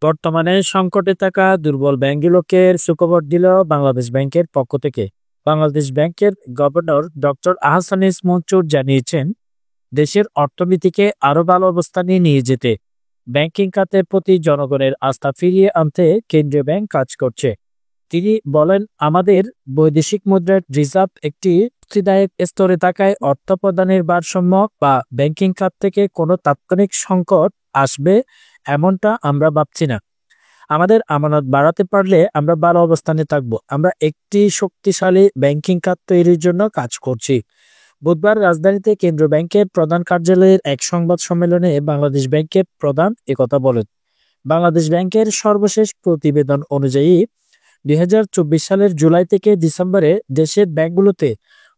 বর্তমানে সংকটে থাকা দুর্বল ব্যাংকগুলোকে সুখবর দিল বাংলাদেশ ব্যাংকের পক্ষ থেকে। বাংলাদেশ ব্যাংকের গভর্নর ডক্টর আহসানিস মনসুর জানিয়েছেন, দেশের অর্থনীতিকে আরো ভালো অবস্থানে নিয়ে যেতে ব্যাংকিং খাতের প্রতি জনগণের আস্থা ফিরিয়ে আনতে কেন্দ্রীয় ব্যাংক কাজ করছে। তিনি বলেন, আমাদের বৈদেশিক মুদ্রার রিজার্ভ একটি স্থিতিদায়ক স্তরে থাকায় অর্থ প্রদানের ভারসাম্য বা ব্যাংকিং খাত থেকে কোনো তাৎক্ষণিক সংকট আসবে এমনটা আমরা ভাবছি না। আমাদের আমানত বাড়াতে পারলে আমরা ভালো অবস্থানে থাকব। আমরা একটি শক্তিশালী ব্যাংকিং খাত তৈরির জন্য কাজ করছি। বুধবার রাজধানীতে কেন্দ্রীয় ব্যাংকের প্রধান কার্যালয়ের এক সংবাদ সম্মেলনে বাংলাদেশ ব্যাংকের প্রধান একথা বলেন। বাংলাদেশ ব্যাংকের সর্বশেষ প্রতিবেদন অনুযায়ী 2024 সালের জুলাই থেকে ডিসেম্বরে দেশের ব্যাংকগুলোতে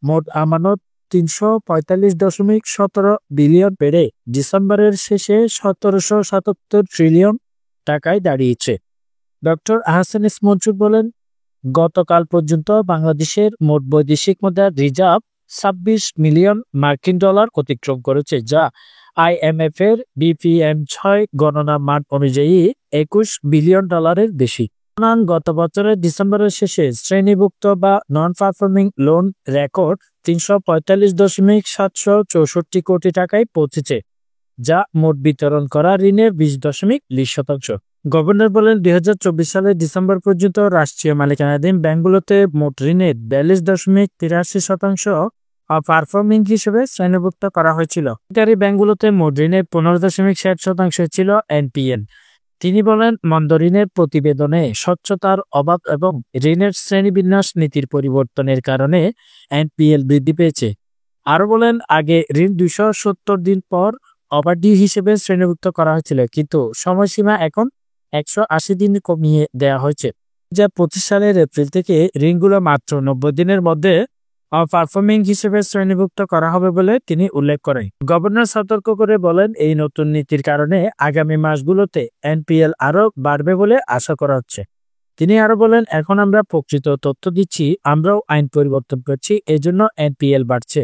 মোট আমানত 345.17 বিলিয়ন বেড়ে ডিসেম্বরের শেষে 1777 ট্রিলিয়ন টাকায় দাঁড়িয়েছে। ডক্টর আহসানিস মনসুর বলেন, গতকাল পর্যন্ত বাংলাদেশের মোট বৈদেশিক মুদ্রার রিজার্ভ 26 মিলিয়ন মার্কিন ডলার অতিক্রম করেছে, যা IMF এর BPM-6 গণনা মান অনুযায়ী 21 বিলিয়ন ডলারের বেশি। গত বছরের ডিসেম্বরের শেষে শ্রেণীভুক্ত বা নন পারফর্মিং লোন রেকর্ড 345.764 কোটি টাকায় পৌঁছেছে, যা মোট বিতরণ করা ঋণের 20.20%। গভর্নর বলেন, 2024 সালের ডিসেম্বর পর্যন্ত রাষ্ট্রীয় মালিকানাধীন ব্যাংকগুলোতে মোট ঋণের 42.83% পারফর্মিং হিসেবে শ্রেণীভুক্ত করা হয়েছিল। সরকারি ব্যাংকগুলোতে মোট ঋণের 15.60% ছিল NPL। তিনি বলেন, মন্দ ঋণের প্রতিবেদনে স্বচ্ছতার অভাব এবং ঋণের শ্রেণীবিন্যাস নীতির পরিবর্তনের কারণে NPL বৃদ্ধি পেয়েছে। আরও বলেন, আগে ঋণ 270 দিন পর ওভারডিউ হিসেবে শ্রেণীভুক্ত করা হয়েছিল, কিন্তু সময়সীমা এখন 180 দিন কমিয়ে দেওয়া হয়েছে। 2025 সালের এপ্রিল থেকে ঋণগুলো মাত্র 90 দিনের মধ্যে পারফর্মিং হিসেবে শ্রেণীভুক্ত করা হবে বলে তিনি উল্লেখ করেন। গভর্নর সতর্ক করে বলেন, এই নতুন নীতির কারণে আগামী মাসগুলোতে NPL আরও বাড়বে বলে আশা করা হচ্ছে। তিনি আরো বলেন, এখন আমরা প্রকৃত তথ্য দিচ্ছি, আমরাও আইন পরিবর্তন করছি, এজন্য NPL বাড়ছে।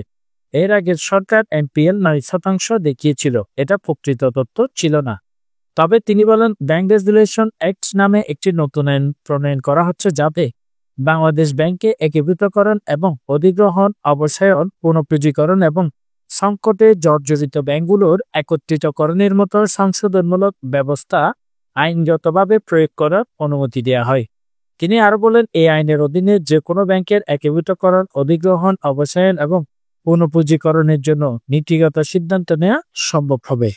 এর আগে সরকার NPL 9% দেখিয়েছিল, এটা প্রকৃত তথ্য ছিল না। তবে তিনি বলেন, ব্যাংক রেগুলেশন অ্যাক্ট নামে একটি নতুন আইন প্রণয়ন করা হচ্ছে, যাতে বাংলাদেশ ব্যাংকে একীভূতকরণ এবং অধিগ্রহণ, অবসায়ন, পুনঃপুঁজিকরণ এবং সংকটে জর্জরিত ব্যাংকগুলোর একত্রিতকরণের মতো সংশোধনমূলক ব্যবস্থা আইনগতভাবে প্রয়োগ করার অনুমতি দেওয়া হয়। তিনি আরো বলেন, এই আইনের অধীনে যে কোনো ব্যাংকের একীভূতকরণ, অধিগ্রহণ, অবসায়ন এবং পুনঃপুঁজিকরণের জন্য নীতিগত সিদ্ধান্ত নেওয়া সম্ভব হবে।